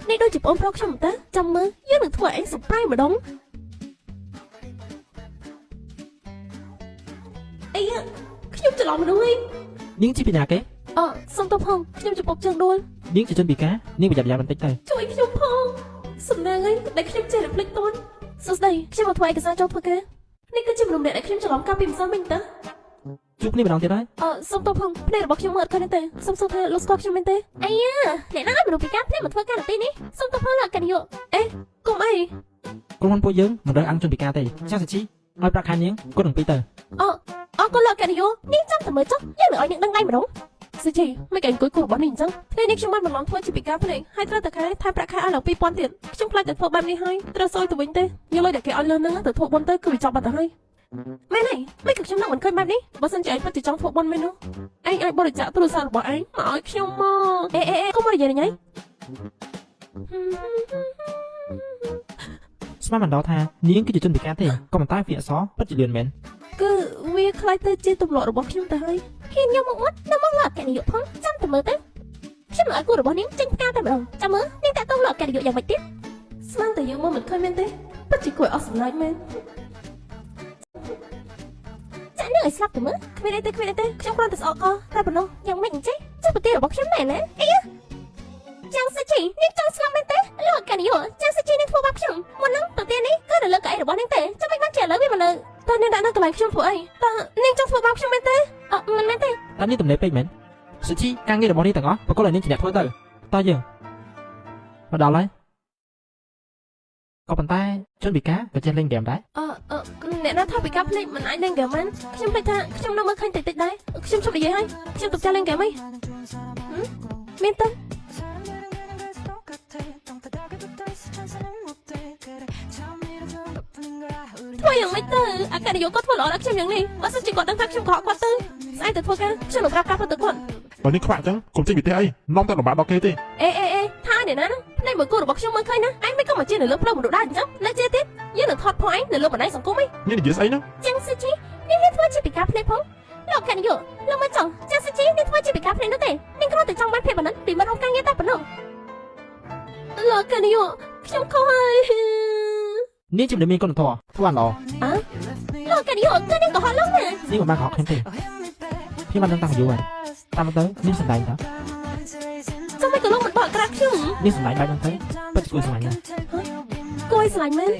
នេះដូចជាបងប្រុសខ្ញុំតាចាំមើលយើងនឹងធ្វើឯង surprise ម្ដងអីខ្ញុំច្រឡំមនុស្សហើយនាងជាពីណាគេសុំទោសផងខ្ញុំជាពុកជើងដួលនាងជាជនពិការនាងប្រយ័ត្នបន្តិចទៅជួយខ្ញុំផងសំណាងហើយដែលខ្ញុំចេះរំលឹកតន់សួស្ដីខ្ញុំមកធ្វើឯកសារចូលធ្វើការនេះគឺជាមនុស្សដែលខ្ញុំច្រឡំកាលពីម្សិលមិញតាជួបគ្នាម្ដងទៀតហើយសុំទោសផងភ្នែករបស់ខ្ញុំមើលអត់ឃើញទេសុំសួរថាលោកស្គាល់ខ្ញុំមែនទេអីអ្នកណាឲ្យមនុស្សពិការភ្នែកមកធ្វើការនៅទីនេះសុំទោសផងលោកកញ្ញាអេកុំអីក្រុមហ៊ុនពួកយើងមិនរើសអើងជនពិការទេចាស់សាជីឲ្យប្រាក់ខែនាងគាត់នឹងពីទៅអរគុណលោកកញ្ញានាងចាំតែមើលចុះយើងនឹងឲ្យនាងដឹងដៃម្ដងសាជីមិនគេអង្គុយគូរបស់នាងអញ្ចឹងថ្ងៃនេះខ្ញុំបានបន្លំធ្វើជាពិការភ្នែកហើយត្រូវតែខែថែប្រាក់ខែឲ្យឡើង 2000 ទៀតខ្ញុំខ្លាចតែធ្វើបែបនេះហើយត្រូវសួរទៅវិញទេយកលុយដែលគេឲ្យលើនឹងទៅធ្វើបុណ្យទៅគឺវាចប់បាត់ទៅហើយមែនហើយមិនក៏ខ្ញុំនឹងមិនឃើញបែបនេះបើសិនជាឯងពិតជាចង់ធ្វើបុណ្យមែននោះឯងអាចបរិច្ចាគទូរស័ព្ទរបស់ឯងមកឲ្យខ្ញុំមកអេកុំមកនិយាយញ៉ៃស្មានមិនដល់ថានាងគឺជាជនពិការទេក៏ប៉ុន្តែវាអសពិតជាលឿនមែនគឺវាខ្លាចទៅជាទម្លាប់របស់ខ្ញុំទៅហើយហ៊ានយកមកអត់នៅមកលោកកញ្ញាផងចាំតែមើលទៅខ្ញុំនឹងឲ្យគូរបស់នាងចេញផ្កាតែម្ដងចាំមើលនាងតាក់ទងលោកកញ្ញាយ៉ាងម៉េចទៀតស្មានតែយើងមើលមិនឃើញមែនទេពិតជាគួរអស់សម្លាញ់មែនចាក់នាងឲ្យស្លាប់ទៅមើលគ្មានអីទេខ្ញុំគ្រាន់តែស្អកកតែប៉ុណ្ណោះយ៉ាងម៉េចអញ្ចឹងចុះប្រទេសរបស់ខ្ញុំណែណាអីចាំសាជីនាងចង់ស្លាប់មែនទេលោកកញ្ញាចាំសាជីនាងធ្វើបាបខ្ញុំមុននឹងប្រទេសនេះគឺនៅលើកៅអីរបស់នាងទេចាំមិនបានជាឥឡូវវាមកលើតើនាងដាក់នៅកន្លែងខ្ញុំធ្វើអីតើនាងចង់ធ្វើបាបខ្ញុំមែនទេមិនមែនទេតើនាងទំនេរពេកមែនសាជីការងាររបស់នាងទាំងអស់ប្រកបឲ្យនាងជាអ្នកធ្វើទៅតើយើងមកដល់ហើយក៏ប៉ុន្តែជនពិការក៏ចេះលេងហ្គេមដែរអ្នកណាថាពិការភ្លេចមិនអាចលេងហ្គេមមែនខ្ញុំភ្លេចថាខ្ញុំនៅមើលឃើញតិចដែរខ្ញុំជប់និយាយហើយខ្ញុំទុកចាស់លេងហ្គេមហីមានទៅធ្វើយ៉ាងម៉េចទៅអាកញ្ញាគាត់ធ្វើល្អដល់ខ្ញុំយ៉ាងនេះបើសិនជាគាត់ដឹងថាខ្ញុំកុហកគាត់ទៅស្អែកទៅធ្វើការខ្ញុំនឹងប្រាប់ការពិតទៅគាត់បើនេះខ្វាក់អញ្ចឹងកុំចេញពីផ្ទះអីនាំតែលំបាកដល់គេទេអេថាអ្នកណាភ្នែកមួយគូរបស់ខ្ញុំមើលឃើញណាឯងមិនក៏មកជានៅលើផ្លូវមនុស្សដែរអញ្ចឹងនៅជាទៀតយើងនឹងថតផឯងនៅលើបណ្ដាញសង្គមហីនេះនិយាយស្អីហ្នឹងចឹងសុជីនេះមានធ្វើជាពិការភ្នែកផងលោកកញ្ញាលោកមកចង់ចឹងសុជីនេះធ្វើជាពិការភ្នែកនោះទេនាងគ្រាន់តែចង់បានភាពបណ្ឌិតពីមិត្តរួមការងារតែប៉ុណ្ណោះលោកកញ្ញាខ្ញុំខុសហើយនាងជាមនុស្សមានគុណធម៌ធ្វើបានល្អលោកកញ្ញាគឺនាងកុហកលោកណានាងមិនបានកុហកខ្ញុំទេខ្ញុំបានដឹងតាំងយូរហើយតាមទៅនាងសម្ដែងទៅចាំមិនក៏លោកមិនបកក្រាបខ្ញុំនាងសម្ដែងបែបហ្នឹងទៅពិតគួរស្រឡាញ់ណាស់គួរស្រឡាញ់មែន